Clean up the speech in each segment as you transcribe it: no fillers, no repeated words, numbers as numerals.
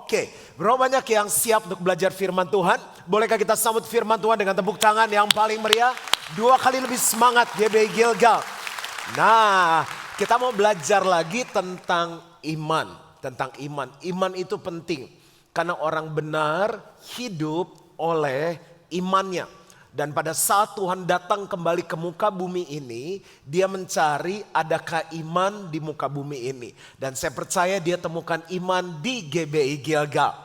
Oke, berapa banyak yang siap untuk belajar firman Tuhan? Bolehkah kita sambut firman Tuhan dengan tepuk tangan yang paling meriah? 2 kali lebih semangat GBI Gilgal. Nah, kita mau belajar lagi tentang iman. Tentang iman. Iman itu penting. Karena orang benar hidup oleh imannya. Dan pada saat Tuhan datang kembali ke muka bumi ini, dia mencari adakah iman di muka bumi ini. Dan saya percaya dia temukan iman di GBI Gilgal.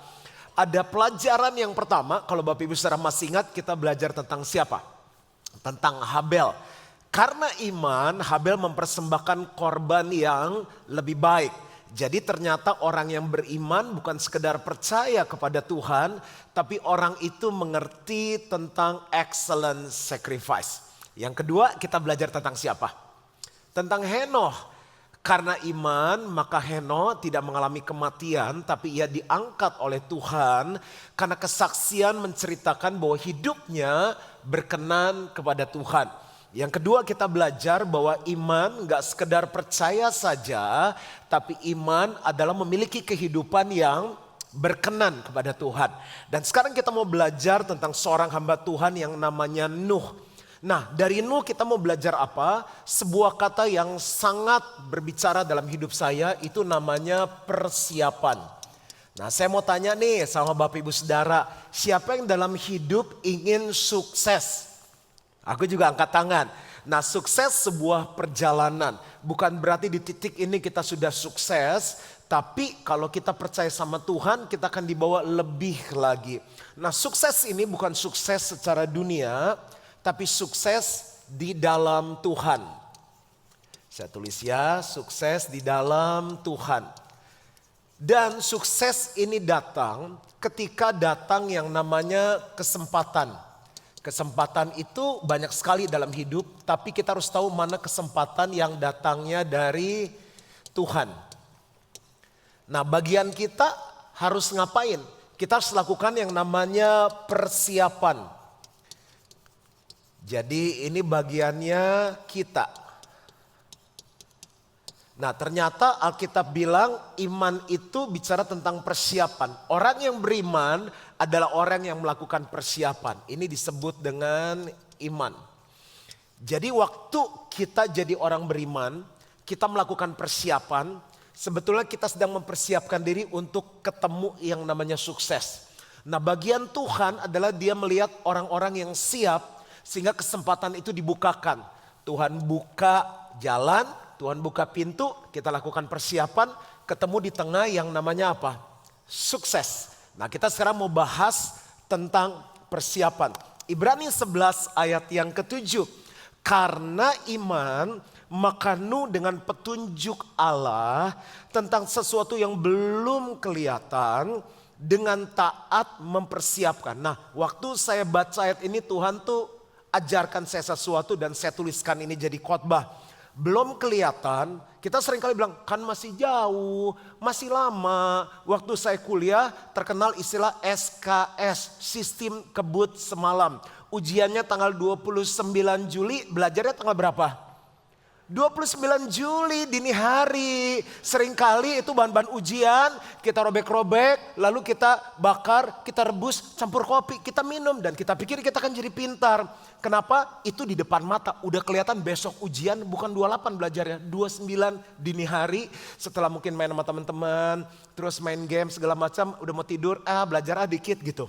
Ada pelajaran yang pertama, kalau Bapak Ibu saudara masih ingat, kita belajar tentang siapa? Tentang Habel. Karena iman, Habel mempersembahkan korban yang lebih baik. Jadi ternyata orang yang beriman bukan sekedar percaya kepada Tuhan, tapi orang itu mengerti tentang excellent sacrifice. Yang kedua, kita belajar tentang siapa? Tentang Henoh. Karena iman, maka Henoh tidak mengalami kematian, tapi ia diangkat oleh Tuhan karena kesaksian menceritakan bahwa hidupnya berkenan kepada Tuhan. Yang kedua, kita belajar bahwa iman gak sekedar percaya saja, tapi iman adalah memiliki kehidupan yang berkenan kepada Tuhan. Dan sekarang kita mau belajar tentang seorang hamba Tuhan yang namanya Nuh. Nah, dari Nuh kita mau belajar apa? Sebuah kata yang sangat berbicara dalam hidup saya, itu namanya persiapan. Nah, saya mau tanya nih sama Bapak Ibu Saudara, siapa yang dalam hidup ingin sukses? Aku juga angkat tangan. Nah, sukses sebuah perjalanan. Bukan berarti di titik ini kita sudah sukses. Tapi kalau kita percaya sama Tuhan, kita akan dibawa lebih lagi. Nah, sukses ini bukan sukses secara dunia, tapi sukses di dalam Tuhan. Saya tulis ya, sukses di dalam Tuhan. Dan sukses ini datang ketika datang yang namanya kesempatan. Kesempatan itu banyak sekali dalam hidup, tapi kita harus tahu mana kesempatan yang datangnya dari Tuhan. Nah, bagian kita harus ngapain? Kita harus lakukan yang namanya persiapan. Jadi ini bagiannya kita. Nah, ternyata Alkitab bilang iman itu bicara tentang persiapan. Orang yang beriman adalah orang yang melakukan persiapan. Ini disebut dengan iman. Jadi waktu kita jadi orang beriman, kita melakukan persiapan. Sebetulnya kita sedang mempersiapkan diri untuk ketemu yang namanya sukses. Nah, bagian Tuhan adalah dia melihat orang-orang yang siap sehingga kesempatan itu dibukakan. Tuhan buka jalan, Tuhan buka pintu, kita lakukan persiapan, ketemu di tengah yang namanya apa? Sukses. Nah, kita sekarang mau bahas tentang persiapan. Ibrani 11 ayat yang ke-7. Karena iman, maka Nuh dengan petunjuk Allah tentang sesuatu yang belum kelihatan, dengan taat mempersiapkan. Nah, waktu saya baca ayat ini, Tuhan tuh ajarkan saya sesuatu dan saya tuliskan ini jadi khotbah. Belum kelihatan, kita seringkali bilang kan masih jauh, masih lama. Waktu saya kuliah terkenal istilah SKS, sistem kebut semalam. Ujiannya tanggal 29 Juli, belajarnya tanggal berapa? 29 Juli dini hari. Seringkali itu bahan-bahan ujian, kita robek-robek, lalu kita bakar, kita rebus, campur kopi, kita minum. Dan kita pikir kita akan jadi pintar. Kenapa? Itu di depan mata. Udah kelihatan besok ujian, bukan 28 belajarnya, 29 dini hari. Setelah mungkin main sama teman-teman, terus main game segala macam, udah mau tidur, belajar dikit gitu.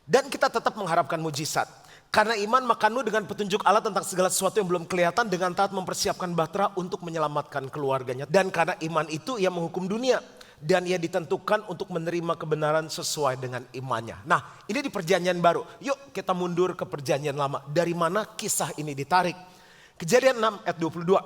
Dan kita tetap mengharapkan mujizat. Karena iman, maka Nuh dengan petunjuk Allah tentang segala sesuatu yang belum kelihatan, dengan taat mempersiapkan bahtera untuk menyelamatkan keluarganya. Dan karena iman itu ia menghukum dunia. Dan ia ditentukan untuk menerima kebenaran sesuai dengan imannya. Nah, ini di perjanjian baru. Yuk kita mundur ke perjanjian lama. Dari mana kisah ini ditarik? Kejadian 6 ayat 22.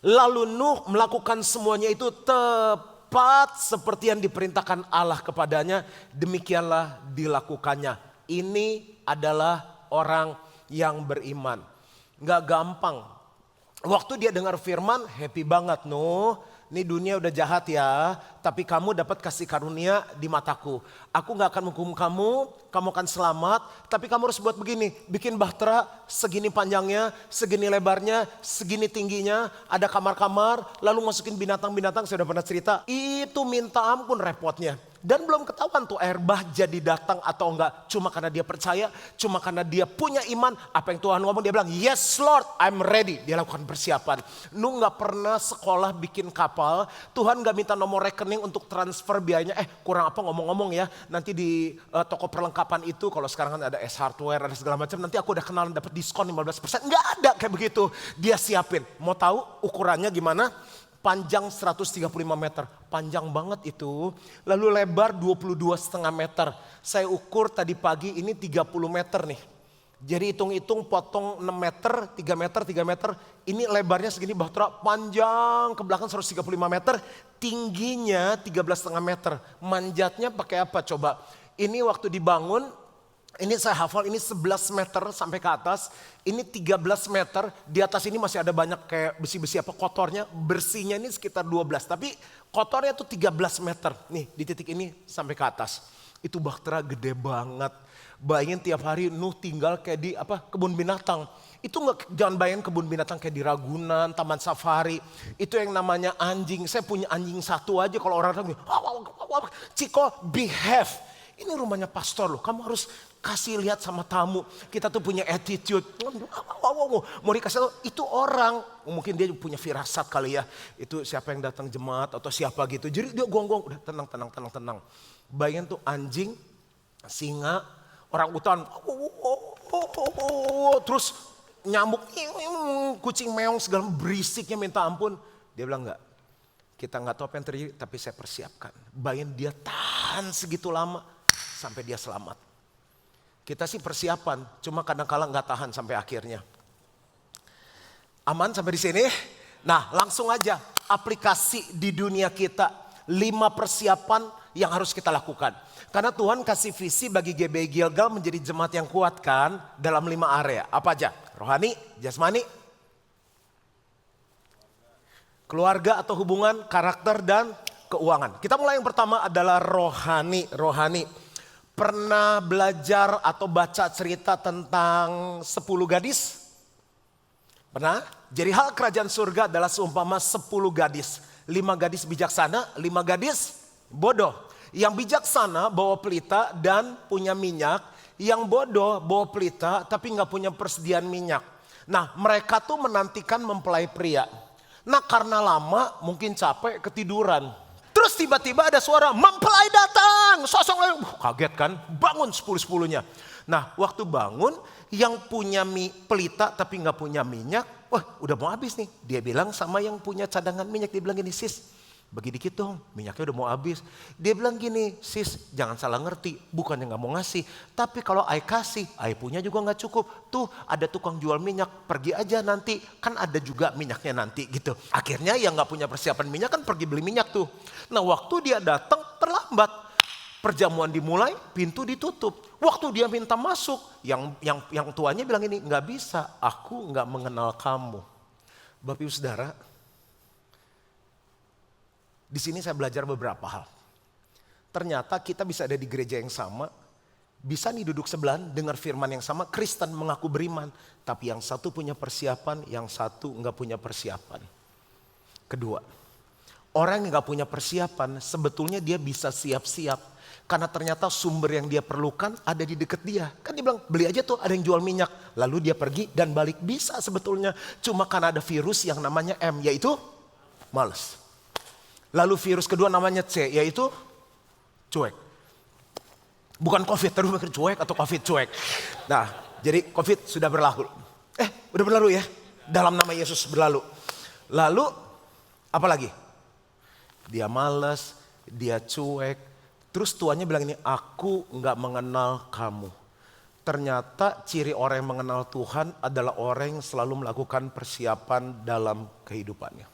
Lalu Nuh melakukan semuanya itu tepat seperti yang diperintahkan Allah kepadanya. Demikianlah dilakukannya. Ini adalah orang yang beriman. Gak gampang. Waktu dia dengar firman, happy banget Nuh. Ini dunia udah jahat ya, tapi kamu dapat kasih karunia di mataku. Aku gak akan menghukum kamu, kamu akan selamat. Tapi kamu harus buat begini, bikin bahtera segini panjangnya, segini lebarnya, segini tingginya. Ada kamar-kamar, lalu masukin binatang-binatang, saya udah pernah cerita. Itu minta ampun repotnya. Dan belum ketahuan tuh air bah jadi datang atau enggak. Cuma karena dia percaya, cuma karena dia punya iman. Apa yang Tuhan ngomong, dia bilang, yes Lord, I'm ready. Dia lakukan persiapan. Lu gak pernah sekolah bikin kapal, Tuhan gak minta nomor rekening untuk transfer biayanya. Kurang apa ngomong-ngomong ya, nanti di toko perlengkapan itu, kalau sekarang kan ada S-Hardware, ada segala macam, nanti aku udah kenalan dapat diskon 15%. Gak ada kayak begitu. Dia siapin. Mau tahu ukurannya gimana? Panjang 135 meter, panjang banget itu. Lalu lebar 22,5 meter. Saya ukur tadi pagi ini 30 meter nih. Jadi hitung-hitung potong 6 meter, 3 meter, 3 meter. Ini lebarnya segini bahtera, panjang ke belakang 135 meter. Tingginya 13,5 meter. Manjatnya pakai apa coba? Ini waktu dibangun, ini saya hafal, ini 11 meter sampai ke atas. Ini 13 meter, di atas ini masih ada banyak kayak besi-besi apa kotornya. Bersihnya ini sekitar 12, tapi kotornya tuh 13 meter. Nih di titik ini sampai ke atas. Itu bahtera gede banget. Bayangin tiap hari Nuh tinggal kayak di kebun binatang. Itu jangan bayangin kebun binatang kayak di Ragunan, Taman Safari. Itu yang namanya anjing. Saya punya anjing satu aja, kalau orang bilang, Ciko behave. Ini rumahnya pastor loh, kamu harus kasih lihat sama tamu. Kita tuh punya attitude. Mau dikasih tahu, itu orang. Mungkin dia punya firasat kali ya. Itu siapa yang datang jemaat atau siapa gitu. Jadi dia gonggong, udah tenang. Bayangin tuh anjing, singa, orang utan. Terus nyamuk, kucing meong segala berisiknya minta ampun. Dia bilang enggak. Kita enggak tahu apa yang terjadi, tapi saya persiapkan. Bayangin dia tahan segitu lama. Sampai dia selamat. Kita sih persiapan, cuma kadang-kala nggak tahan sampai akhirnya. Aman sampai di sini? Nah, langsung aja aplikasi di dunia kita. 5 persiapan yang harus kita lakukan. Karena Tuhan kasih visi bagi GBI Gilgal menjadi jemaat yang kuat kan dalam 5 area. Apa aja? Rohani, jasmani, keluarga atau hubungan, karakter dan keuangan. Kita mulai yang pertama adalah rohani. Pernah belajar atau baca cerita tentang 10 gadis? Pernah? Jadi hal kerajaan surga adalah seumpama 10 gadis. 5 gadis bijaksana, 5 gadis bodoh. Yang bijaksana bawa pelita dan punya minyak. Yang bodoh bawa pelita tapi gak punya persediaan minyak. Nah, mereka tuh menantikan mempelai pria. Nah, karena lama mungkin capek ketiduran. Terus tiba-tiba ada suara, mempelai datang. Sosok kaget kan, bangun 10-10-nya. Nah, waktu bangun yang punya pelita tapi gak punya minyak. Wah, udah mau habis nih. Dia bilang sama yang punya cadangan minyak, dia bilang gini, sis, bagi dikit dong, minyaknya udah mau habis. Dia bilang gini, sis jangan salah ngerti, bukannya gak mau ngasih. Tapi kalau I kasih, I punya juga gak cukup. Tuh ada tukang jual minyak, pergi aja nanti. Kan ada juga minyaknya nanti gitu. Akhirnya yang gak punya persiapan minyak kan pergi beli minyak tuh. Nah waktu dia datang terlambat. Perjamuan dimulai, pintu ditutup. Waktu dia minta masuk, yang tuanya bilang ini, gak bisa, aku gak mengenal kamu. Bapak Ibu Saudara, di sini saya belajar beberapa hal. Ternyata kita bisa ada di gereja yang sama, bisa nih duduk sebelahan, dengar firman yang sama, Kristen mengaku beriman, tapi yang satu punya persiapan, yang satu nggak punya persiapan. Kedua, orang yang nggak punya persiapan, sebetulnya dia bisa siap-siap, karena ternyata sumber yang dia perlukan ada di dekat dia. Kan dia bilang beli aja tuh, ada yang jual minyak, lalu dia pergi dan balik bisa sebetulnya. Cuma karena ada virus yang namanya M, yaitu malas. Lalu virus kedua namanya C, yaitu cuek. Bukan COVID, tadi mikir cuek atau COVID cuek. Nah, jadi COVID sudah berlalu. Udah berlalu ya? Dalam nama Yesus berlalu. Lalu, apa lagi? Dia malas, dia cuek. Terus tuannya bilang ini, aku gak mengenal kamu. Ternyata ciri orang yang mengenal Tuhan adalah orang yang selalu melakukan persiapan dalam kehidupannya.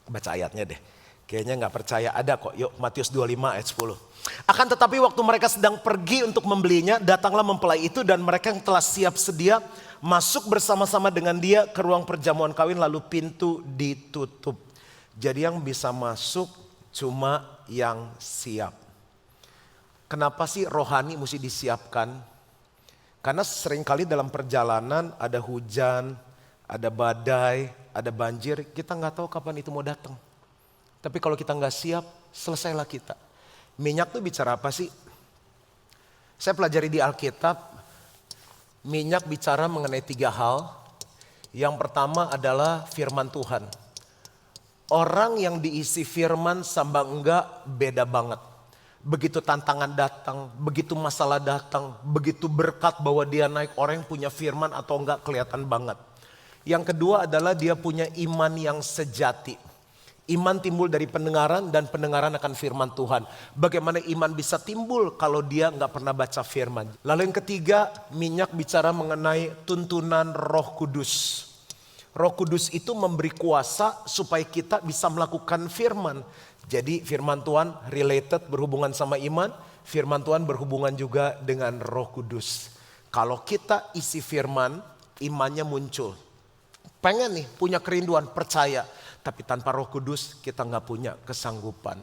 Baca ayatnya deh. Kayaknya nggak percaya, ada kok. Yuk Matius 25 ayat 10. Akan tetapi waktu mereka sedang pergi untuk membelinya, datanglah mempelai itu dan mereka yang telah siap sedia masuk bersama-sama dengan dia ke ruang perjamuan kawin, lalu pintu ditutup. Jadi yang bisa masuk cuma yang siap. Kenapa sih rohani mesti disiapkan? Karena seringkali dalam perjalanan ada hujan, ada badai, ada banjir, kita nggak tahu kapan itu mau datang. Tapi kalau kita nggak siap, selesailah kita. Minyak tuh bicara apa sih? Saya pelajari di Alkitab, minyak bicara mengenai 3 hal. Yang pertama adalah firman Tuhan. Orang yang diisi firman sama enggak beda banget. Begitu tantangan datang, begitu masalah datang, begitu berkat bahwa dia naik, orang yang punya firman atau enggak kelihatan banget. Yang kedua adalah dia punya iman yang sejati. Iman timbul dari pendengaran dan pendengaran akan firman Tuhan. Bagaimana iman bisa timbul kalau dia nggak pernah baca firman. Lalu yang ketiga, minyak bicara mengenai tuntunan Roh Kudus. Roh Kudus itu memberi kuasa supaya kita bisa melakukan firman. Jadi firman Tuhan related berhubungan sama iman. Firman Tuhan berhubungan juga dengan Roh Kudus. Kalau kita isi firman, imannya muncul. Pengen nih punya kerinduan, percaya. Tapi tanpa Roh Kudus kita nggak punya kesanggupan.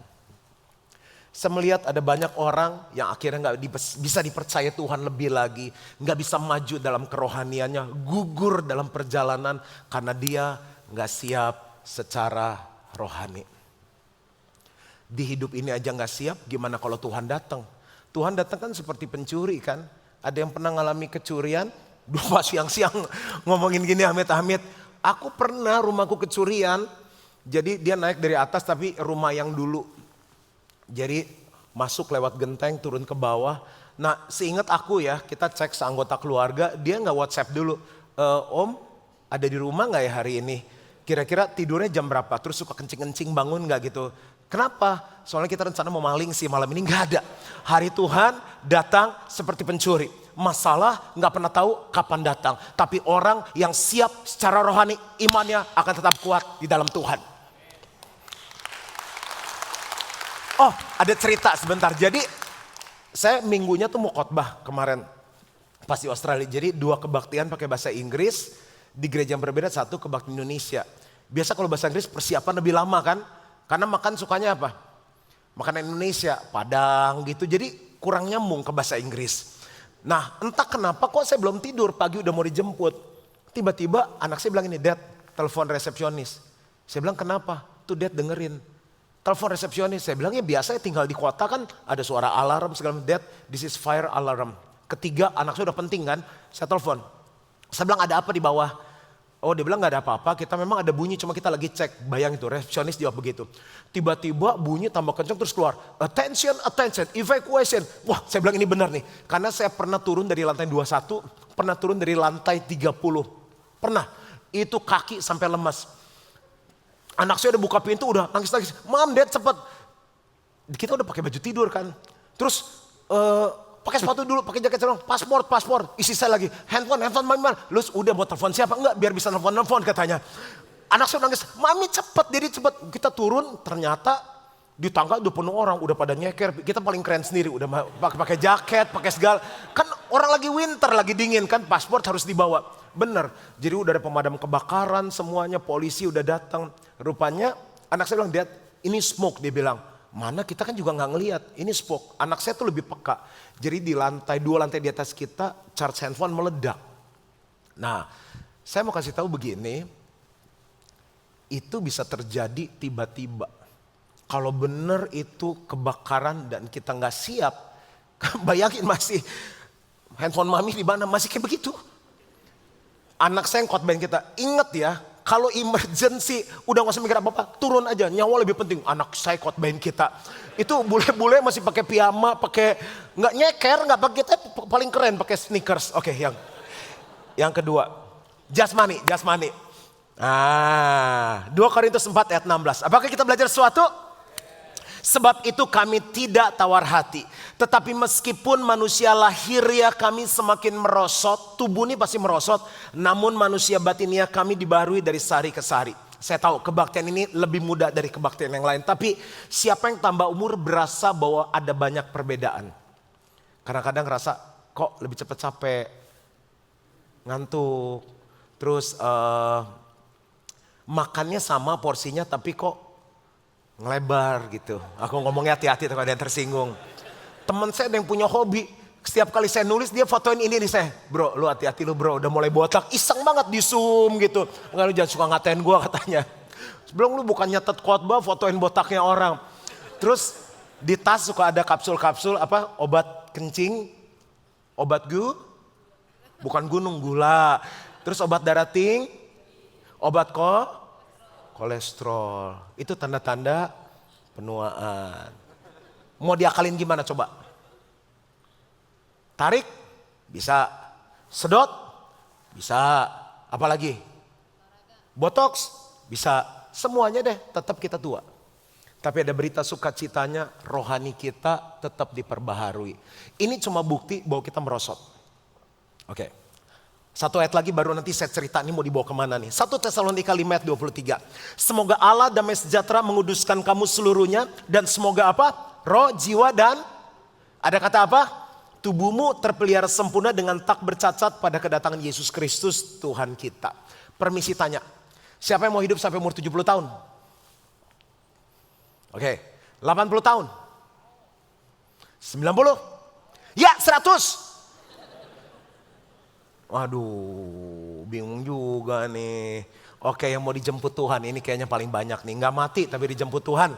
Saya melihat ada banyak orang yang akhirnya nggak bisa dipercaya Tuhan lebih lagi. Nggak bisa maju dalam kerohaniannya, gugur dalam perjalanan karena dia nggak siap secara rohani. Di hidup ini aja nggak siap, gimana kalau Tuhan datang? Tuhan datang kan seperti pencuri kan. Ada yang pernah ngalami kecurian? Pas siang-siang ngomongin gini, amit-amit. Aku pernah rumahku kecurian. Jadi dia naik dari atas tapi rumah yang dulu. Jadi masuk lewat genteng turun ke bawah. Nah seingat aku ya, kita cek seanggota keluarga, dia gak WhatsApp dulu. Om ada di rumah gak ya hari ini? Kira-kira tidurnya jam berapa? Terus suka kencing-kencing bangun gak gitu? Kenapa? Soalnya kita rencana mau maling sih, malam ini gak ada. Hari Tuhan datang seperti pencuri. Masalah gak pernah tahu kapan datang. Tapi orang yang siap secara rohani, imannya akan tetap kuat di dalam Tuhan. Oh ada cerita sebentar. Jadi saya minggunya tuh mau khotbah kemarin pas di Australia. Jadi 2 kebaktian pakai bahasa Inggris di gereja yang berbeda, 1 kebaktian Indonesia. Biasa kalau bahasa Inggris persiapan lebih lama kan. Karena makan sukanya apa? Makanan Indonesia, Padang gitu. Jadi kurang nyambung ke bahasa Inggris. Nah entah kenapa kok saya belum tidur, pagi udah mau dijemput. Tiba-tiba anak saya bilang ini, Dad telepon resepsionis. Saya bilang kenapa? Tuh Dad dengerin. Telepon resepsionis, saya bilang ya biasa ya tinggal di kota kan ada suara alarm segala macam. Dad, this is fire alarm. Ketiga anak saya udah penting kan, saya telepon. Saya bilang ada apa di bawah? Oh dia bilang gak ada apa-apa, kita memang ada bunyi cuma kita lagi cek. Bayang itu, resepsionis jawab begitu. Tiba-tiba bunyi tambah kencang terus keluar. Attention, attention, evacuation. Wah saya bilang ini benar nih. Karena saya pernah turun dari lantai 21, pernah turun dari lantai 30. Pernah, itu kaki sampai lemas. Anak saya udah buka pintu udah nangis-nangis. Mam, Dad cepet. Kita udah pakai baju tidur kan. Terus pakai sepatu dulu, pakai jaket dulu. Paspor. Isi saya lagi. Handphone mana? Lu udah mau telepon siapa? Enggak, biar bisa nelfon katanya. Anak saya nangis. Mami cepet, Dedi cepet. Kita turun, ternyata di tangga udah penuh orang. Udah pada nyeker. Kita paling keren sendiri. Udah pakai jaket, pakai segala. Kan orang lagi winter, lagi dingin kan. Paspor harus dibawa. Bener, jadi udah ada pemadam kebakaran semuanya, polisi udah datang. Rupanya anak saya bilang, Dad ini smoke. Dia bilang, mana kita kan juga gak ngelihat, ini smoke. Anak saya tuh lebih peka. Jadi di lantai 2 lantai di atas kita, charge handphone meledak. Nah, saya mau kasih tahu begini, itu bisa terjadi tiba-tiba. Kalau bener itu kebakaran dan kita gak siap, bayangin masih handphone mami di mana masih kayak begitu. Anak saya yang khotbahin kita, inget ya, kalau emergency udah gak usah mikir apa-apa, turun aja, nyawa lebih penting. Anak saya khotbahin kita, itu bule-bule masih pakai piyama, pakai nggak nyeker, nggak pakai, kita paling keren pakai sneakers. Oke, yang kedua, jasmani. 2 Korintus 4 ayat 16. Apakah kita belajar sesuatu? Sebab itu kami tidak tawar hati. Tetapi meskipun manusia lahiriah kami semakin merosot, tubuh ini pasti merosot. Namun manusia batiniah kami dibaharui dari sehari ke sehari. Saya tahu kebaktian ini lebih mudah dari kebaktian yang lain. Tapi siapa yang tambah umur berasa bahwa ada banyak perbedaan. Kadang-kadang ngerasa kok lebih cepat capek, ngantuk. Terus makannya sama porsinya tapi kok ngelebar gitu. Aku ngomongnya hati-hati kalau ada yang tersinggung. Teman saya ada yang punya hobi. Setiap kali saya nulis dia fotoin ini nih saya. Bro lu hati-hati lu bro udah mulai botak. Iseng banget di zoom gitu. Enggak lu jangan suka ngatain gue katanya. Sebelum lu bukan nyatet khotbah fotoin botaknya orang. Terus di tas suka ada kapsul-kapsul apa obat kencing. Obat bukan gunung gula. Terus obat darah tinggi. Obat kolesterol. Itu tanda-tanda penuaan. Mau diakalin gimana coba? Tarik, bisa. Sedot, bisa. Apalagi? Botox, bisa. Semuanya deh, tetap kita tua. Tapi ada berita sukacitanya, rohani kita tetap diperbaharui. Ini cuma bukti bahwa kita merosot. Oke. Satu ayat lagi baru nanti saya cerita ini mau dibawa kemana nih. 1 Tesalonika 5 ayat 23. Semoga Allah damai sejahtera menguduskan kamu seluruhnya. Dan semoga apa? Roh, jiwa dan ada kata apa? Tubuhmu terpelihara sempurna dengan tak bercacat pada kedatangan Yesus Kristus Tuhan kita. Permisi tanya, siapa yang mau hidup sampai umur 70 tahun? Oke, 80 tahun? 90? Ya 100? Waduh, bingung juga nih. Oke, yang mau dijemput Tuhan ini kayaknya paling banyak nih. Nggak mati tapi dijemput Tuhan.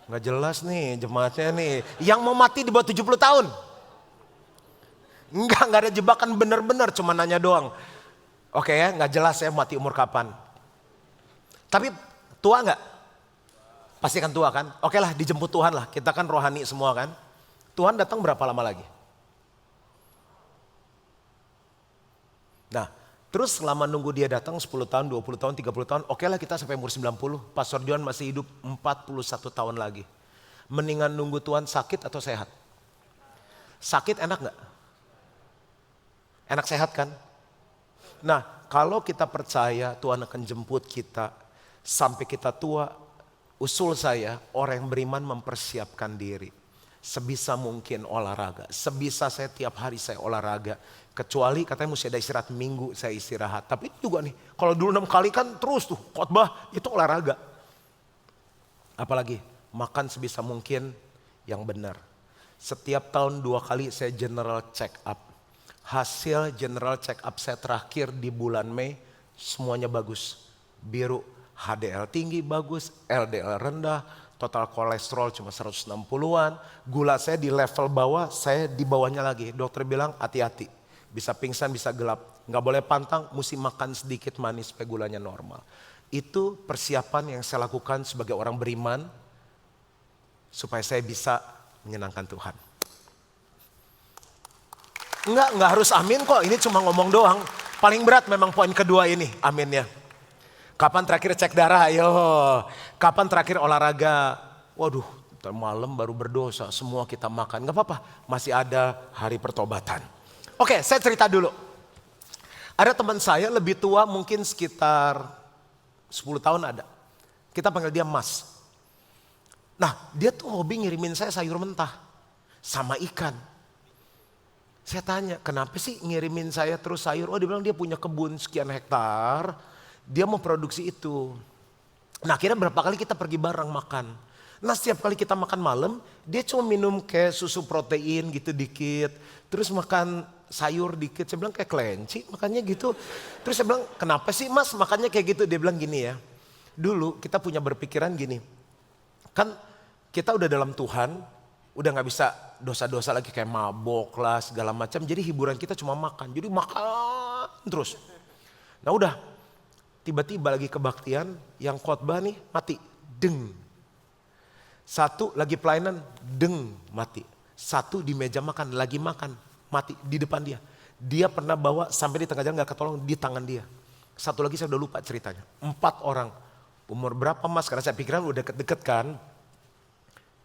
Nggak jelas nih jemaatnya nih. Yang mau mati di bawah 70 tahun. Nggak ada jebakan benar-benar cuma nanya doang. Oke ya, nggak jelas ya mati umur kapan. Tapi tua nggak? Pasti kan tua kan? Oke lah dijemput Tuhan lah. Kita kan rohani semua kan. Tuhan datang berapa lama lagi? Nah, terus selama nunggu dia datang 10 tahun, 20 tahun, 30 tahun. Oke lah kita sampai umur 90. Pastor John masih hidup 41 tahun lagi. Mendingan nunggu Tuhan sakit atau sehat? Sakit enak gak? Enak sehat kan? Nah kalau kita percaya Tuhan akan jemput kita sampai kita tua. Usul saya orang yang beriman mempersiapkan diri. Sebisa mungkin olahraga. Sebisa saya tiap hari saya olahraga. Kecuali katanya mesti ada istirahat minggu saya istirahat. Tapi juga nih kalau dulu 6 kali kan terus tuh khotbah itu olahraga. Apalagi makan sebisa mungkin yang benar. Setiap tahun 2 kali saya general check up. Hasil general check up saya terakhir di bulan Mei semuanya bagus. Biru HDL tinggi bagus, LDL rendah. Total kolesterol cuma 160-an. Gula saya di level bawah, saya di bawahnya lagi. Dokter bilang hati-hati. Bisa pingsan, bisa gelap. Nggak boleh pantang, mesti makan sedikit manis supaya gulanya normal. Itu persiapan yang saya lakukan sebagai orang beriman. Supaya saya bisa menyenangkan Tuhan. Nggak harus amin kok, ini cuma ngomong doang. Paling berat memang poin kedua ini, aminnya. Kapan terakhir cek darah? Ayo. Kapan terakhir olahraga? Waduh, malam baru berdosa. Semua kita makan. Gak apa-apa. Masih ada hari pertobatan. Oke, saya cerita dulu. Ada teman saya lebih tua mungkin sekitar 10 tahun ada. Kita panggil dia Mas. Nah, dia tuh hobi ngirimin saya sayur mentah. Sama ikan. Saya tanya, kenapa sih ngirimin saya terus sayur? Oh, dia bilang dia punya kebun sekian hektar. Dia mau produksi itu. Nah akhirnya berapa kali kita pergi bareng makan. Nah setiap kali kita makan malam, dia cuma minum kayak susu protein gitu dikit. Terus makan sayur dikit. Saya bilang kayak kelinci makannya gitu. Terus saya bilang kenapa sih Mas makannya kayak gitu? Dia bilang gini ya. Dulu kita punya berpikiran gini. Kan kita udah dalam Tuhan. Udah gak bisa dosa-dosa lagi kayak mabok lah segala macam. Jadi hiburan kita cuma makan. Jadi makan terus. Nah udah. Tiba-tiba lagi kebaktian, yang khotbah nih mati, deng. Satu lagi pelayanan, deng, mati. Satu di meja makan, lagi makan, mati di depan dia. Dia pernah bawa sampai di tengah jalan gak ketolong di tangan dia. Satu lagi saya udah lupa ceritanya. 4 orang, umur berapa Mas? Karena saya pikiran udah deket-deket kan.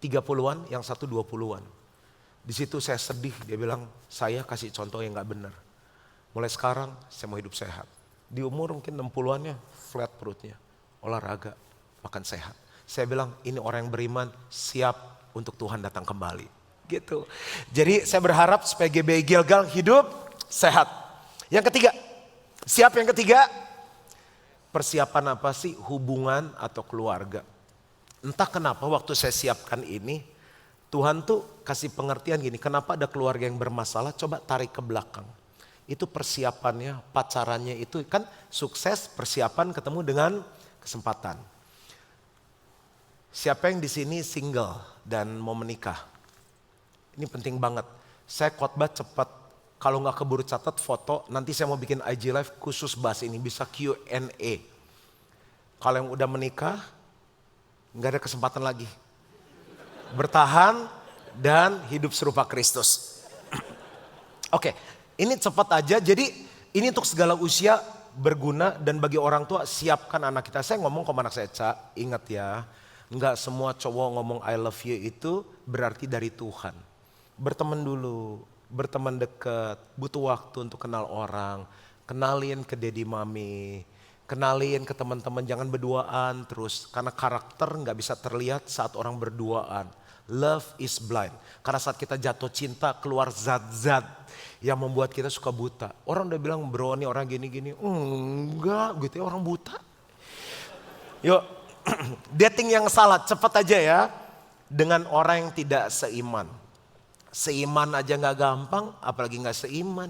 30-an, yang satu 20-an. Di situ saya sedih, dia bilang saya kasih contoh yang gak benar. Mulai sekarang saya mau hidup sehat. Di umur mungkin 60-annya flat perutnya. Olahraga, makan sehat. Saya bilang ini orang yang beriman siap untuk Tuhan datang kembali. Gitu. Jadi saya berharap supaya GBI Gilgal hidup sehat. Yang ketiga, siap yang ketiga. Persiapan apa sih? Hubungan atau keluarga. Entah kenapa waktu saya siapkan ini, Tuhan tuh kasih pengertian gini, kenapa ada keluarga yang bermasalah, coba tarik ke belakang. Itu persiapannya, pacarannya itu kan sukses, persiapan ketemu dengan kesempatan. Siapa yang di sini single dan mau menikah? Ini penting banget. Saya khotbah cepat, kalau nggak keburu catat foto, nanti saya mau bikin IG live khusus bahas ini, bisa Q&A. Kalau yang udah menikah, nggak ada kesempatan lagi. Bertahan dan hidup serupa Kristus. Oke, ini cepat aja. Jadi ini untuk segala usia berguna dan bagi orang tua siapkan anak kita. Saya ngomong ke anak saya, Cak, ingat ya, nggak semua cowok ngomong I love you itu berarti dari Tuhan. Berteman dulu, berteman dekat, butuh waktu untuk kenal orang, kenalin ke daddy mami. Kenalin ke teman-teman, jangan berduaan terus. Karena karakter nggak bisa terlihat saat orang berduaan. Love is blind. Karena saat kita jatuh cinta keluar zat-zat yang membuat kita suka buta. Orang udah bilang bro ini orang gini-gini. Enggak gitu ya, orang buta. Yuk dating yang salah cepat aja ya. Dengan orang yang tidak seiman. Seiman aja nggak gampang apalagi nggak seiman.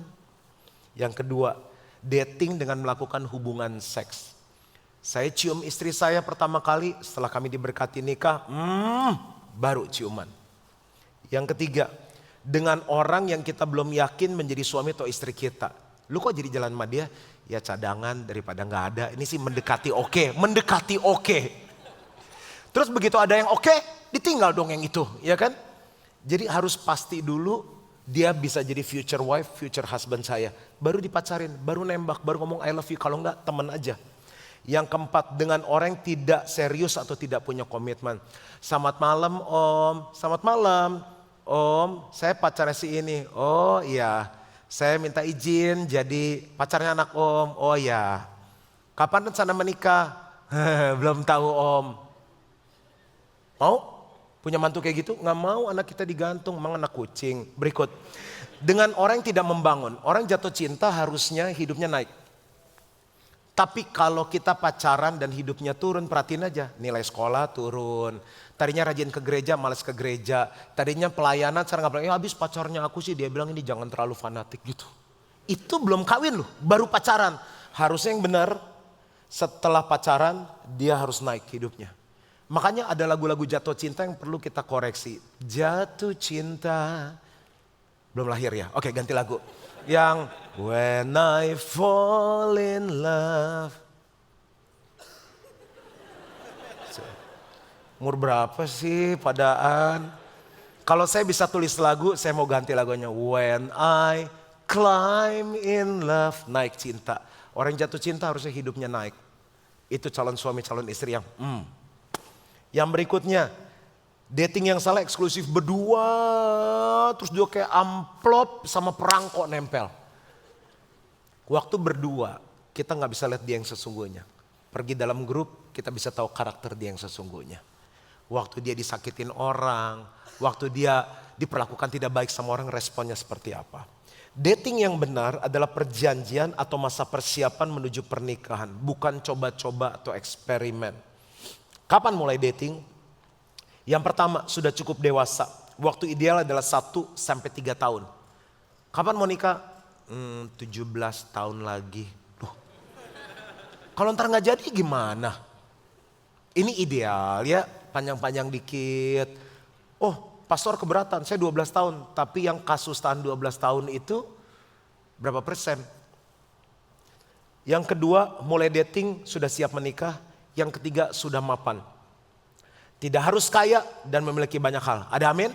Yang kedua, dating dengan melakukan hubungan seks. Saya cium istri saya pertama kali setelah kami diberkati nikah, baru ciuman. Yang ketiga, dengan orang yang kita belum yakin menjadi suami atau istri kita. Lu kok jadi jalan sama dia? Ya cadangan daripada nggak ada. Ini sih mendekati oke, mendekati oke. Terus begitu ada yang oke, ditinggal dong yang itu, ya kan? Jadi harus pasti dulu dia bisa jadi future wife, future husband saya. Baru dipacarin, baru nembak, baru ngomong I love you. Kalau enggak teman aja. Yang keempat, dengan orang yang tidak serius atau tidak punya komitmen. Selamat malam om, selamat malam om, saya pacarnya si ini. Oh iya, saya minta izin jadi pacarnya anak om. Oh iya, kapan rencana menikah? Belum tahu om. Mau? Punya mantu kayak gitu? Nggak mau, anak kita digantung, emang anak kucing. Berikut, dengan orang yang tidak membangun, orang jatuh cinta harusnya hidupnya naik. Tapi kalau kita pacaran dan hidupnya turun, perhatiin aja, nilai sekolah turun. Tadinya rajin ke gereja, malas ke gereja. Tadinya pelayanan, sekarang nggak pelayanan. Habis pacarnya aku sih, dia bilang ini jangan terlalu fanatik gitu. Itu belum kawin loh, baru pacaran. Harusnya yang benar, setelah pacaran dia harus naik hidupnya. Makanya ada lagu-lagu jatuh cinta yang perlu kita koreksi. Jatuh cinta. Belum lahir ya? Oke, ganti lagu. Yang When I Fall in Love. Umur berapa sih padaan? Kalau saya bisa tulis lagu, saya mau ganti lagunya. When I Climb in Love. Naik cinta. Orang yang jatuh cinta harusnya hidupnya naik. Itu calon suami, calon istri yang Yang berikutnya, dating yang salah eksklusif berdua, terus juga kayak amplop sama perangkok nempel. Waktu berdua, kita nggak bisa lihat dia yang sesungguhnya. Pergi dalam grup, kita bisa tahu karakter dia yang sesungguhnya. Waktu dia disakitin orang, waktu dia diperlakukan tidak baik sama orang, responnya seperti apa. Dating yang benar adalah perjanjian atau masa persiapan menuju pernikahan, bukan coba-coba atau eksperimen. Kapan mulai dating? Yang pertama, sudah cukup dewasa. Waktu ideal adalah 1 sampai 3 tahun. Kapan mau nikah? 17 tahun lagi. Kalau ntar gak jadi gimana? Ini ideal ya, panjang-panjang dikit. Oh, pastor keberatan, saya 12 tahun. Tapi yang kasus tahan 12 tahun itu berapa persen? Yang kedua, mulai dating sudah siap menikah. Yang ketiga, sudah mapan. Tidak harus kaya dan memiliki banyak hal. Ada amin?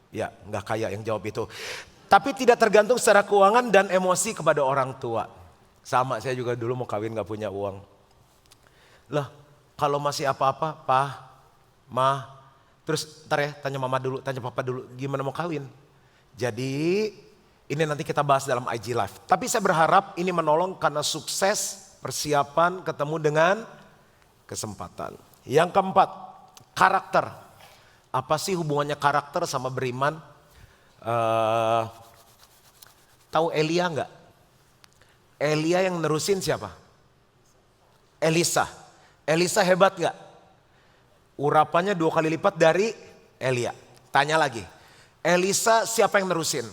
Ya, nggak kaya yang jawab itu. Tapi tidak tergantung secara keuangan dan emosi kepada orang tua. Sama, saya juga dulu mau kawin gak punya uang. Loh, kalau masih apa-apa, pa, ma, terus ntar ya tanya mama dulu, tanya papa dulu, gimana mau kawin? Jadi Ini nanti kita bahas dalam IG Live. Tapi saya berharap ini menolong karena sukses, persiapan, ketemu dengan kesempatan. Yang keempat, karakter. Apa sih hubungannya karakter sama beriman? Tahu Elia enggak? Elia yang nerusin siapa? Elisa. Elisa hebat enggak? Urapannya 2 kali lipat dari Elia. Tanya lagi. Elisa siapa yang nerusin?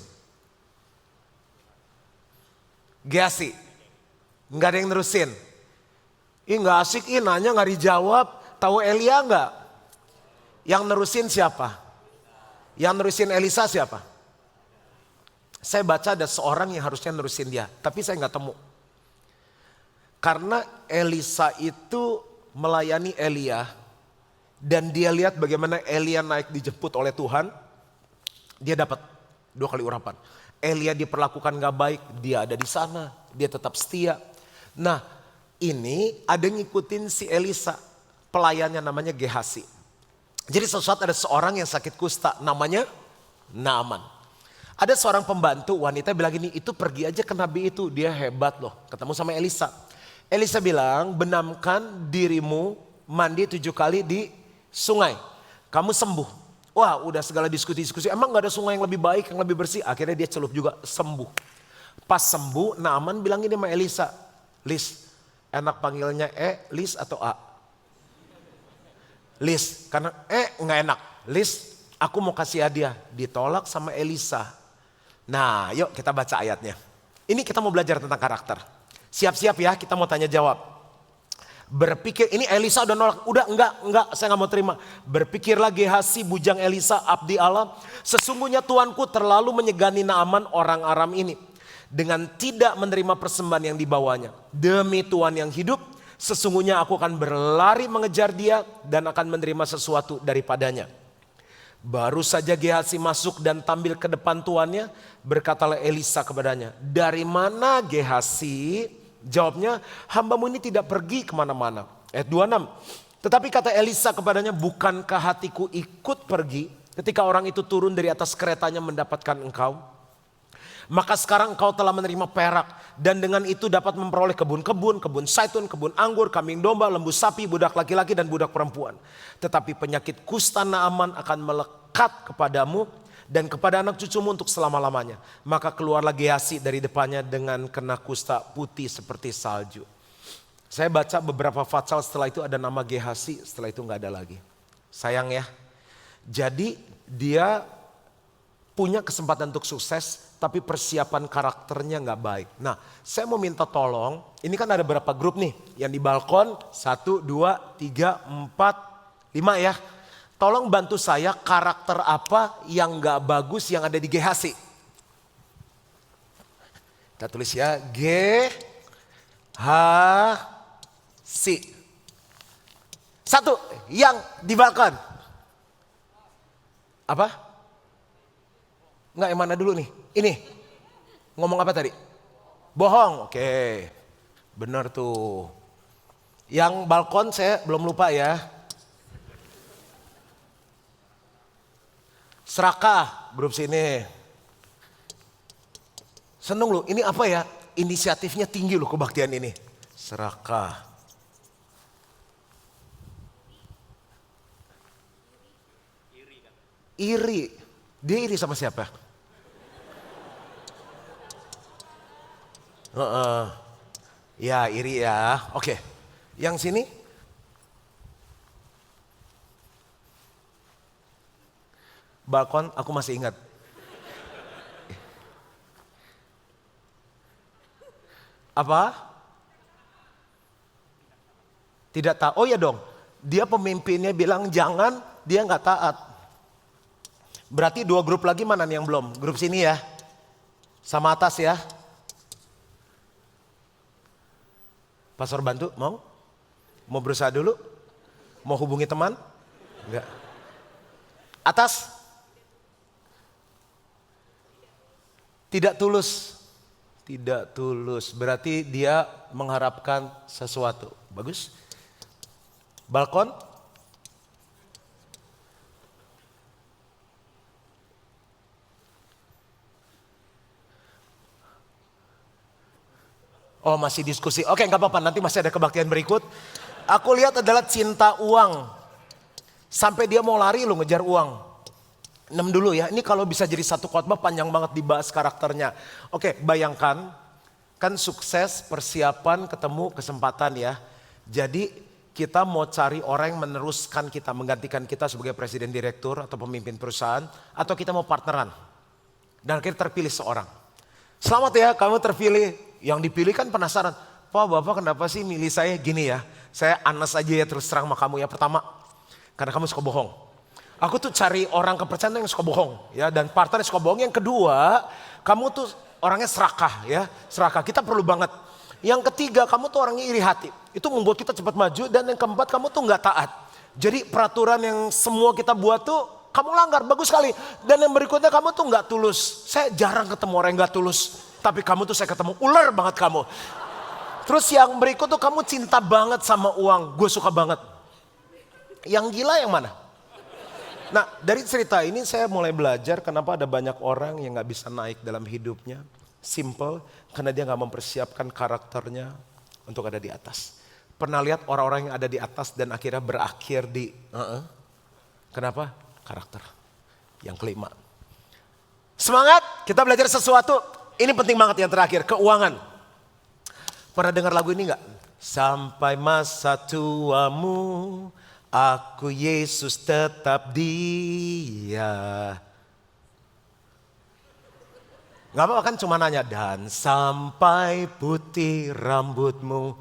Gehazi. Enggak ada yang nerusin. Ih enggak asik, nanya enggak dijawab. Tahu Elia enggak? Yang nerusin siapa? Yang nerusin Elisa siapa? Saya baca ada seorang yang harusnya nerusin dia. Tapi saya enggak temu. Karena Elisa itu melayani Elia. Dan dia lihat bagaimana Elia naik dijemput oleh Tuhan. Dia dapat 2 kali urapan. Elia diperlakukan gak baik, dia ada di sana, dia tetap setia. Nah ini ada ngikutin si Elisa, pelayannya namanya Gehazi. Jadi sesuatu ada seorang yang sakit kusta, namanya Naaman. Ada seorang pembantu wanita bilang gini, itu pergi aja ke nabi itu, dia hebat loh. Ketemu sama Elisa. Elisa bilang, benamkan dirimu mandi 7 kali di sungai, kamu sembuh. Wah udah segala diskusi, emang gak ada sungai yang lebih baik, yang lebih bersih. Akhirnya dia celup juga, sembuh. Pas sembuh, Naaman bilang gini sama Elisa, Lis, enak panggilnya Lis atau A? Lis, karena gak enak. Lis, aku mau kasih hadiah. Ditolak sama Elisa. Nah yuk kita baca ayatnya. Ini kita mau belajar tentang karakter. Siap-siap ya, kita mau tanya jawab. Berpikir, ini Elisa udah nolak, udah enggak, saya enggak mau terima. Berpikirlah Gehazi bujang Elisa abdi Allah, sesungguhnya tuanku terlalu menyegani Naaman orang Aram ini dengan tidak menerima persembahan yang dibawanya. Demi Tuhan yang hidup, sesungguhnya aku akan berlari mengejar dia dan akan menerima sesuatu daripadanya. Baru saja Gehazi masuk dan tampil ke depan tuannya, berkatalah Elisa kepadanya, dari mana Gehazi? Jawabnya, hambamu ini tidak pergi kemana-mana. Ayat 26. Tetapi kata Elisa kepadanya, bukankah hatiku ikut pergi ketika orang itu turun dari atas keretanya mendapatkan engkau? Maka sekarang engkau telah menerima perak dan dengan itu dapat memperoleh kebun-kebun, kebun saitun, kebun anggur, kambing domba, lembu sapi, budak laki-laki dan budak perempuan. Tetapi penyakit kusta Naaman akan melekat kepadamu dan kepada anak cucumu untuk selama-lamanya. Maka keluarlah Gehazi dari depannya dengan kena kusta putih seperti salju. Saya baca beberapa fatsal, setelah itu ada nama Gehazi, setelah itu gak ada lagi. Sayang ya. Jadi dia punya kesempatan untuk sukses, tapi persiapan karakternya gak baik. Nah saya mau minta tolong, ini kan ada beberapa grup nih. Yang di balkon, 1, 2, 3, 4, 5 ya. Tolong bantu saya karakter apa yang gak bagus yang ada di Gehazi. Kita tulis ya, Gehazi. 1, yang di balkon. Apa? Enggak, yang mana dulu nih? Ini. Ngomong apa tadi? Bohong, oke. Bener tuh. Yang balkon saya belum lupa ya. Serakah, grup sini. Seneng loh, ini apa ya? Inisiatifnya tinggi loh kebaktian ini. Serakah. Iri. Dia iri sama siapa? Ya iri ya. Oke. Yang sini? Balkon aku masih ingat. Apa? Tidak taat. Oh ya dong. Dia pemimpinnya bilang jangan, dia nggak taat. Berarti 2 grup lagi mana nih yang belum? Grup sini ya. Sama atas ya. Pastor bantu mau? Mau berusaha dulu? Mau hubungi teman? Enggak. Atas? Tidak tulus. Tidak tulus. Berarti dia mengharapkan sesuatu. Bagus. Balkon? Oh masih diskusi. Oke nggak apa-apa, nanti masih ada kebaktian berikut. Aku lihat adalah cinta uang. Sampai dia mau lari lu ngejar uang. 6 dulu ya, ini kalau bisa jadi satu khotbah panjang banget dibahas karakternya. Oke bayangkan, kan sukses, persiapan, ketemu, kesempatan ya. Jadi kita mau cari orang yang meneruskan kita, menggantikan kita sebagai presiden direktur atau pemimpin perusahaan. Atau kita mau partneran. Dan akhirnya terpilih seorang. Selamat ya kamu terpilih. Yang dipilih kan penasaran. Pak bapak kenapa sih milih saya gini ya. Saya anes aja ya terus terang sama kamu ya. Pertama karena kamu suka bohong. Aku tuh cari orang kepercayaan yang suka bohong. Ya, dan partner yang suka bohong. Yang kedua kamu tuh orangnya serakah ya. Serakah kita perlu banget. Yang ketiga kamu tuh orangnya iri hati. Itu membuat kita cepat maju. Dan yang keempat kamu tuh gak taat. Jadi peraturan yang semua kita buat tuh kamu langgar, bagus sekali. Dan yang berikutnya kamu tuh gak tulus. Saya jarang ketemu orang yang gak tulus. Tapi kamu tuh saya ketemu ular banget kamu. Terus yang berikut tuh kamu cinta banget sama uang. Gue suka banget. Yang gila yang mana? Nah dari cerita ini saya mulai belajar kenapa ada banyak orang yang gak bisa naik dalam hidupnya. Simple, karena dia gak mempersiapkan karakternya untuk ada di atas. Pernah lihat orang-orang yang ada di atas dan akhirnya berakhir di... Kenapa? Karakter. Yang kelima. Semangat, kita belajar sesuatu. Ini penting banget yang terakhir, keuangan. Pernah dengar lagu ini gak? Sampai masa tuamu, aku Yesus tetap dia. Gak apa-apa kan cuma nanya. Dan sampai putih rambutmu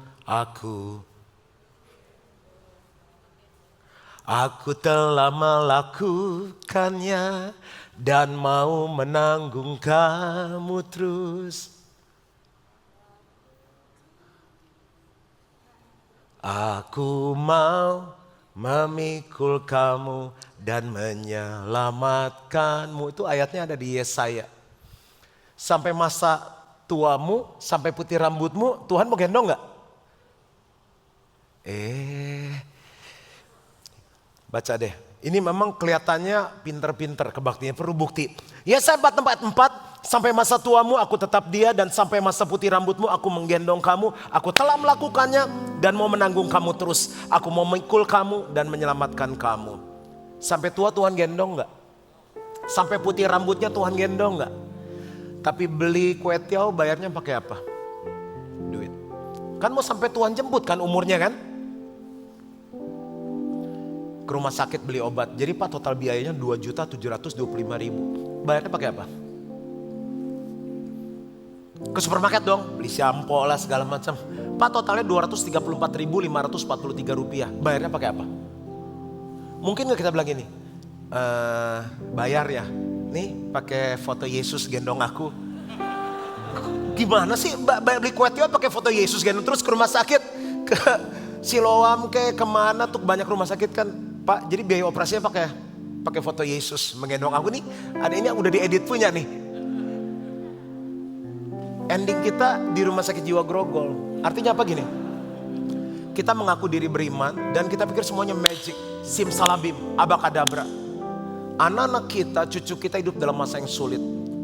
Aku telah melakukannya dan mau menanggung kamu terus. Aku mau memikul kamu dan menyelamatkanmu. Itu ayatnya ada di Yesaya. Sampai masa tuamu, sampai putih rambutmu, Tuhan mau gendong gak? Baca deh. Ini memang kelihatannya pinter-pinter kebaktiannya, perlu bukti. Yesaya 4:4, sampai masa tuamu aku tetap dia dan sampai masa putih rambutmu aku menggendong kamu. Aku telah melakukannya dan mau menanggung kamu terus. Aku mau memikul kamu dan menyelamatkan kamu. Sampai tua Tuhan gendong gak? Sampai putih rambutnya Tuhan gendong gak? Tapi beli kue tiaw bayarnya pakai apa? Duit. Kan mau sampai Tuhan jemput kan umurnya kan? Ke rumah sakit beli obat. Jadi Pak total biayanya 2.725.000. Bayarnya pakai apa? Ke supermarket dong, beli shampoo lah segala macam. Pak totalnya 234.543 rupiah. Bayarnya pakai apa? Mungkin gak kita bilang gini, bayar ya, nih pakai foto Yesus gendong aku. Gimana sih beli kue tiaw pakai foto Yesus gendong terus ke rumah sakit, ke Siloam ke kemana tuh banyak rumah sakit kan. Pak, jadi biaya operasinya pakai foto Yesus menggendong aku nih. Ada ini yang udah diedit punya nih. Ending kita di rumah sakit jiwa Grogol. Artinya apa gini? Kita mengaku diri beriman dan kita pikir semuanya magic, simsalabim, abakadabra. Anak-anak kita, cucu kita hidup dalam masa yang sulit,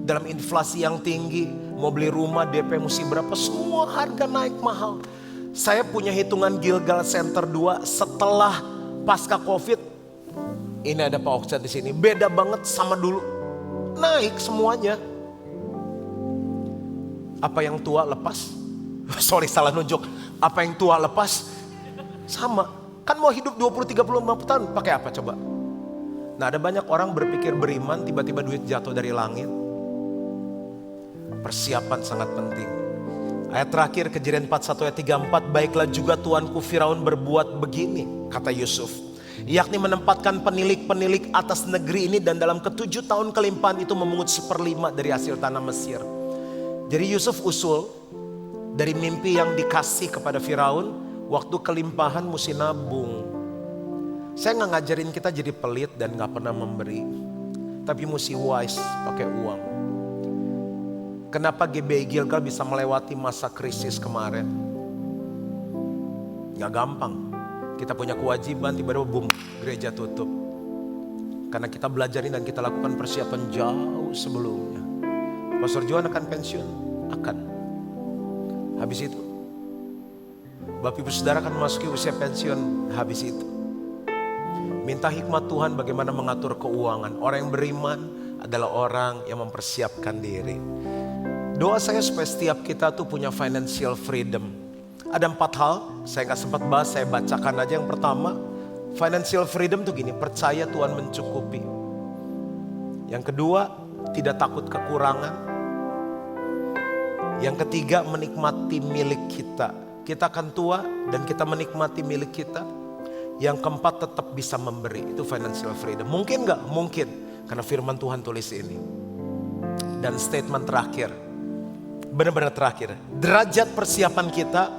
dalam inflasi yang tinggi, mau beli rumah DP mesti berapa, semua harga naik mahal. Saya punya hitungan Gilgal Center 2 setelah pasca Covid, ini ada Pak Oksan di sini, beda banget sama dulu, naik semuanya. Apa yang tua lepas, sorry salah nunjuk, apa yang tua lepas, sama. Kan mau hidup 20-30-50 tahun, pakai apa coba? Nah ada banyak orang berpikir beriman, tiba-tiba duit jatuh dari langit. Persiapan sangat penting. Ayat terakhir Kejadian 41 ayat 34, baiklah juga tuanku Firaun berbuat begini, kata Yusuf. Yakni menempatkan penilik-penilik atas negeri ini dan dalam ke-7 tahun kelimpahan itu memungut 1/5 dari hasil tanah Mesir. Jadi Yusuf usul dari mimpi yang dikasih kepada Firaun, waktu kelimpahan mesti nabung. Saya gak ngajarin kita jadi pelit dan gak pernah memberi, tapi mesti wise pakai uang. Kenapa GBI Gilgal bisa melewati masa krisis kemarin? Gak gampang. Kita punya kewajiban, tiba-tiba boom, gereja tutup. Karena kita belajarin dan kita lakukan persiapan jauh sebelumnya. Pastor Johan akan pensiun? Akan. habis itu. Bapak Ibu Saudara akan memasuki usia pensiun habis itu. Minta hikmat Tuhan bagaimana mengatur keuangan. Orang yang beriman adalah orang yang mempersiapkan diri. Doa saya supaya setiap kita tuh punya financial freedom. Ada 4 hal, saya gak sempat bahas, saya bacakan aja. Yang pertama, financial freedom tuh gini, percaya Tuhan mencukupi. Yang kedua, tidak takut kekurangan. Yang ketiga, menikmati milik kita. Kita akan tua dan kita menikmati milik kita. Yang keempat, tetap bisa memberi. Itu financial freedom. Mungkin gak? Mungkin. Karena firman Tuhan tulis ini. Dan statement terakhir. Benar-benar terakhir. Derajat persiapan kita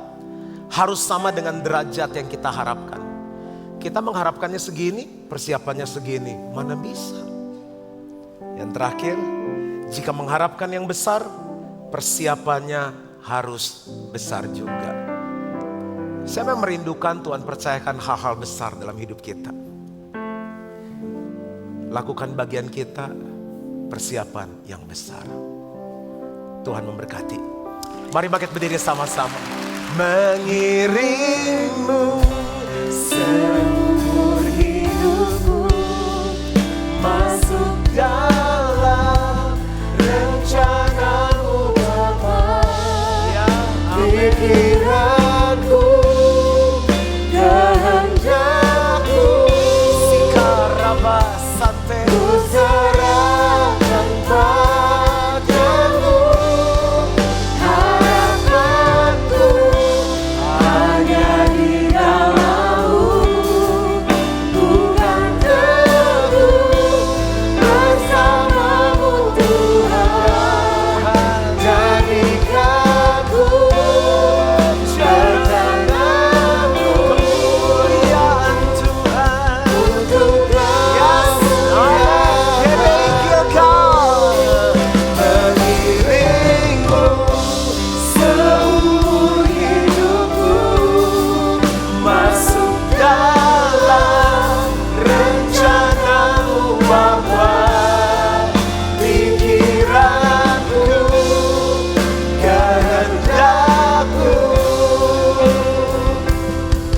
harus sama dengan derajat yang kita harapkan. Kita mengharapkannya segini, persiapannya segini. Mana bisa? Yang terakhir, jika mengharapkan yang besar, persiapannya harus besar juga. Saya memang merindukan Tuhan percayakan hal-hal besar dalam hidup kita. Lakukan bagian kita, persiapan yang besar. Tuhan memberkati. Mari bangkit berdiri sama-sama. Mengiringmu seumur hidupku, masuk dalam rencanamu Bapa. Pikiranku, kehendakku, sikaraba sate, ku serahkan padamu. Harapanku hanya di dalam-Mu, bukan teguh bersama-Mu Tuhan. Jadikanku bertanamu kemuliaan Tuhan untuk mengiringmu seumur hidupku, masuk dalam rencanamu Bapa. Pikiranku, kehendakku,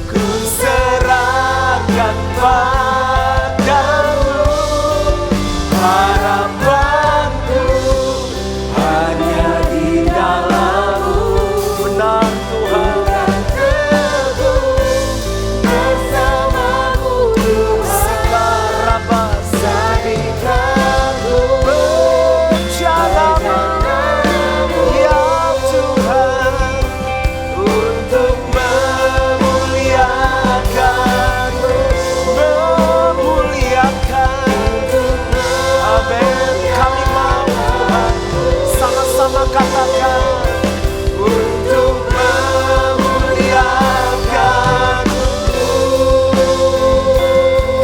ku serahkan padamu. Harapanku hanya di dalam-Mu, benar Tuhan. Teguh bersama-Mu Tuhan. Sekarang jadikanku berjalan-jalan ya Tuhan, untuk memuliakan-Mu, memuliakan. Amin. Kami mau Tuhan, sama-sama katakan, untuk memuliakan-Mu.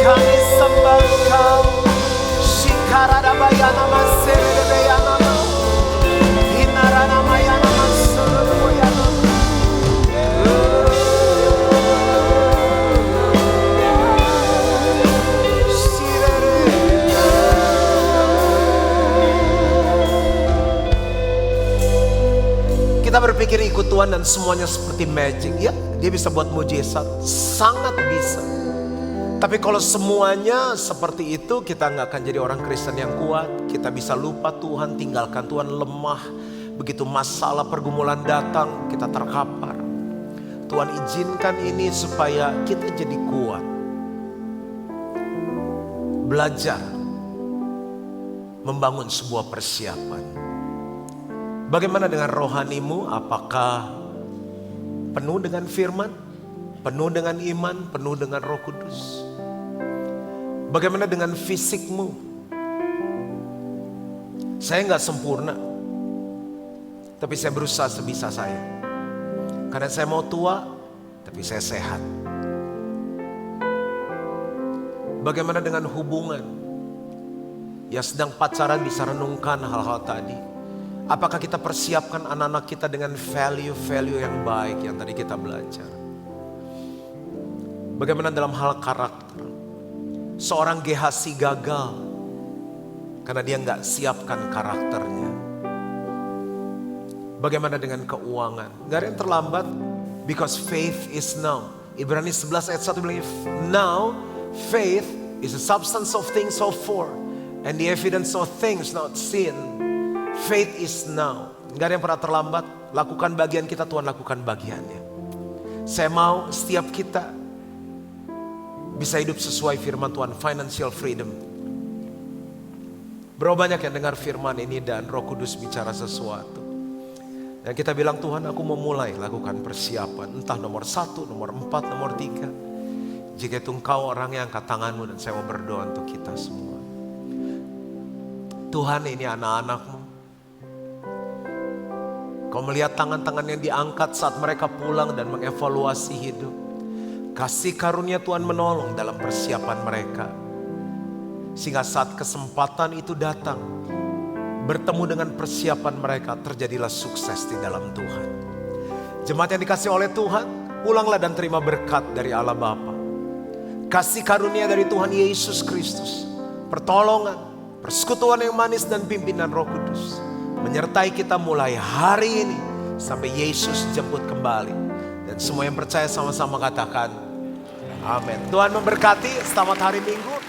Kami sembah Engkau. Shikarada bayana masere bayana, hinarana mayana masere bayana. Kita berpikir ikut Tuhan dan semuanya seperti magic. Ya, dia bisa buat mujizat, sangat bisa. Tapi kalau semuanya seperti itu, kita nggak akan jadi orang Kristen yang kuat. Kita bisa lupa Tuhan, tinggalkan Tuhan, lemah. Begitu masalah pergumulan datang, kita terkapar. Tuhan izinkan ini supaya kita jadi kuat. Belajar membangun sebuah persiapan. Bagaimana dengan rohanimu? Apakah penuh dengan firman? Penuh dengan iman? Penuh dengan Roh Kudus? Bagaimana dengan fisikmu? Saya nggak sempurna, tapi saya berusaha sebisa saya. Karena saya mau tua, tapi saya sehat. Bagaimana dengan hubungan? Ya sedang pacaran bisa renungkan hal-hal tadi. Apakah kita persiapkan anak-anak kita dengan value-value yang baik yang tadi kita belajar? Bagaimana dalam hal karakter? Seorang Gehazi gagal karena dia nggak siapkan karakternya. Bagaimana dengan keuangan? Gak ada yang terlambat. Because faith is now. Ibrani 11 ayat 1 bilang, now faith is the substance of things hoped for and the evidence of things not seen. Faith is now. Gak ada yang pernah terlambat. Lakukan bagian kita, Tuhan lakukan bagiannya. Saya mau setiap kita bisa hidup sesuai firman Tuhan, financial freedom. Berapa banyak yang dengar firman ini dan Roh Kudus bicara sesuatu. Dan kita bilang, Tuhan, aku mau mulai lakukan persiapan. Entah nomor 1, nomor 4, nomor 3. Jika itu Engkau orang yang angkat tanganmu, dan saya mau berdoa untuk kita semua. Tuhan, ini anak-anak-Mu. Kau melihat tangan-tangan yang diangkat saat mereka pulang dan mengevaluasi hidup. Kasih karunia Tuhan menolong dalam persiapan mereka. Sehingga saat kesempatan itu datang, bertemu dengan persiapan mereka, terjadilah sukses di dalam Tuhan. Jemaat yang dikasih oleh Tuhan, pulanglah dan terima berkat dari Allah Bapa. Kasih karunia dari Tuhan Yesus Kristus, pertolongan, persekutuan yang manis dan pimpinan Roh Kudus menyertai kita mulai hari ini sampai Yesus jemput kembali. Dan semua yang percaya sama-sama katakan amin. Tuhan memberkati, selamat hari Minggu.